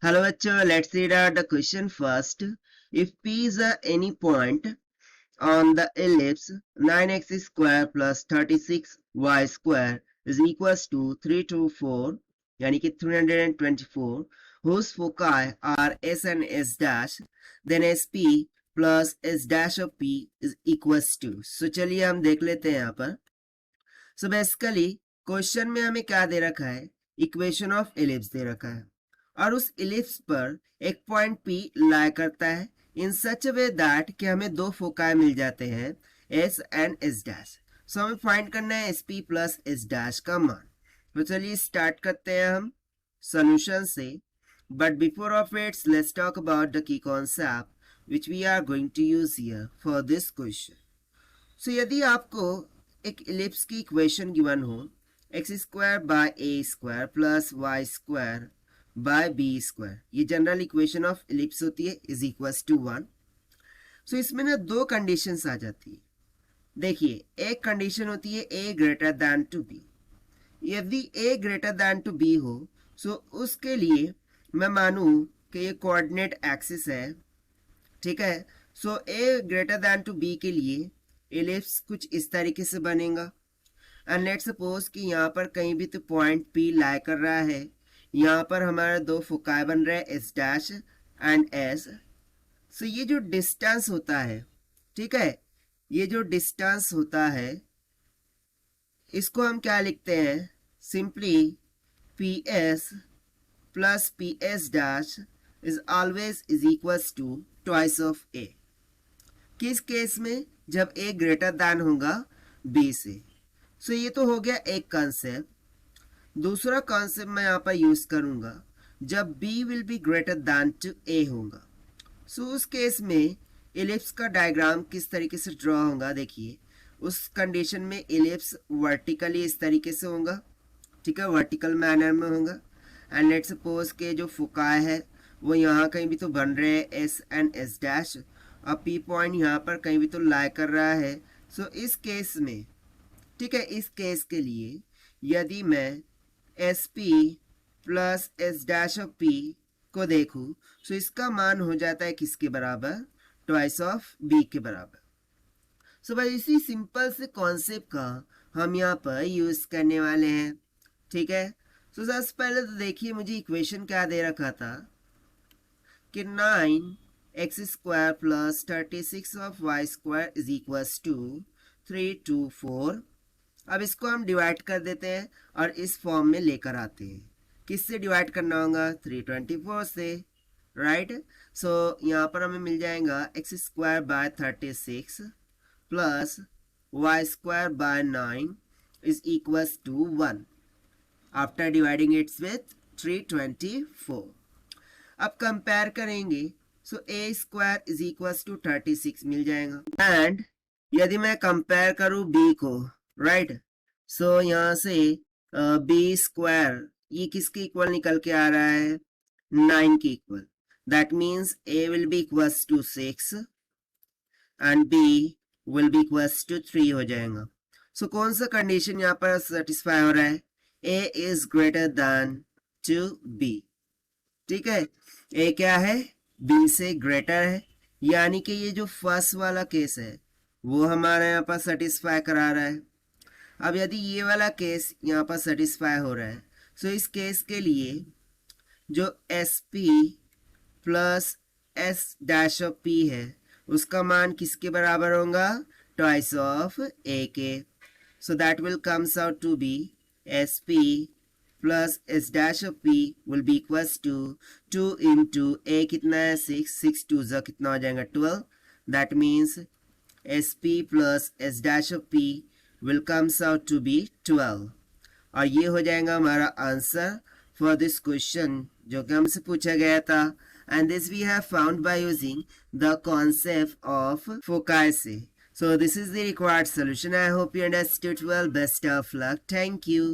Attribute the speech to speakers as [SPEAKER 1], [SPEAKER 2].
[SPEAKER 1] Hello बच्चों, let's read out the question first. If P is any point on the ellipse 9x square plus 36y square is equals to 324 यानी कि 324 whose foci are S and S dash, then SP plus S dash of P is equals to. So चलिए हम देख लेते हैं यहाँ पर. So basically question में हमें क्या दे रखा है, इक्वेशन ऑफ एलिप्स दे रखा है और उस एलिप्स पर एक पॉइंट P लाई करता है इन सच वे दैट कि हमें दो फोकाई मिल जाते हैं S एंड S डैश. सो हमें फाइंड करना है SP प्लस S डैश का मान. तो चलिए स्टार्ट करते हैं हम सॉल्यूशन से. But before of its let's talk about the key concept which we are going to use here for this question. So यदि आपको एक एलिप्स की इक्वेशन गिवन हो X square by A square plus Y square by B square, ये general equation of ellipse होती है, is equals to 1. सो इसमें ना दो कंडीशंस आ जाती है. देखिए, एक कंडीशन होती है ए ग्रेटर दैन टू बी. यदि ए ग्रेटर दैन टू बी हो सो उसके लिए मैं मानूं कि ये कोऑर्डिनेट एक्सिस है, ठीक है. सो ए ग्रेटर दैन टू बी के लिए एलिप्स कुछ इस तरीके से बनेगा. एंड लेट्स सपोज कि यहाँ पर कहीं भी तो पॉइंट पी लाई कर रहा है. यहाँ पर हमारे दो फोकाई बन रहे हैं एस डैश एंड एस. सो ये जो डिस्टेंस होता है, ठीक है, ये जो डिस्टेंस होता है इसको हम क्या लिखते हैं, simply P S plus P S dash is always is equals to twice of A. किस केस में, जब ए ग्रेटर दैन होगा बी से. सो ये तो हो गया एक कॉन्सेप्ट. दूसरा कॉन्सेप्ट मैं यहाँ पर यूज करूंगा जब b will be greater than two a होगा. सो उस केस में एलिप्स का डायग्राम किस तरीके से ड्रॉ होगा. देखिए, उस कंडीशन में एलिप्स वर्टिकली इस तरीके से होगा, ठीक है, वर्टिकल मैनर में होगा. एंड लेट्स सपोज के जो फोकाई है वो यहाँ कहीं भी तो बन रहे हैं एस एंड एस डैश और पी पॉइंट यहाँ पर कहीं भी तो लाई कर रहा है. सो इस केस में, ठीक है, इस केस के लिए यदि मैं S P plus S dash of P को देखूं तो इसका मान हो जाता है किसके बराबर, ट्वाइस ऑफ बी के बराबर. सो भाई इसी सिंपल से कॉन्सेप्ट का हम यहाँ पर यूज करने वाले हैं, ठीक है. सो सबसे पहले तो देखिए मुझे इक्वेशन क्या दे रखा था कि 9x square plus 36 of y square is equals to 324. अब इसको हम डिवाइड कर देते हैं और इस फॉर्म में लेकर आते हैं. किससे डिवाइड करना होगा, 324 से, राइट. सो यहाँ पर हमें मिल जाएगा x square by 36 plus Y square by 9 is equals to 1 after dividing its with 324. अब कंपेयर करेंगे so a square is equals to 36 मिल जाएगा. एंड यदि मैं कंपेयर करूं बी को, राइट, सो यहाँ से बी स्क्वायर ये किसके इक्वल निकल के आ रहा है, 9 के equal. That means a will be equals to 6 and b will be equals to 3 हो जाएगा. सो कौन सा कंडीशन यहाँ पर सेटिस्फाई हो रहा है, A is greater than two B, ठीक है. ए क्या है, बी से ग्रेटर है, यानी कि ये जो फर्स्ट वाला केस है वो हमारे यहाँ पर सेटिस्फाई करा रहा है. अब यदि ये वाला केस यहाँ पर सेटिस्फाई हो रहा है सो इस केस के लिए जो S P plus S dash of P है उसका मान किसके बराबर होगा, ट्वाइस ऑफ ए के. So that will comes out to be S P plus S dash of P will be equals to 2 into A कितना है 6, 6 2 जा कितना हो जाएगा 12. That means S P plus S dash of P will comes out to be 12. और ये हो जाएगा हमारा आंसर फॉर दिस क्वेश्चन जो कि हमसे पूछा गया था. And this we have found by using the concept of foci से. So this is the required solution. I hope you understood well. Best of luck. Thank you.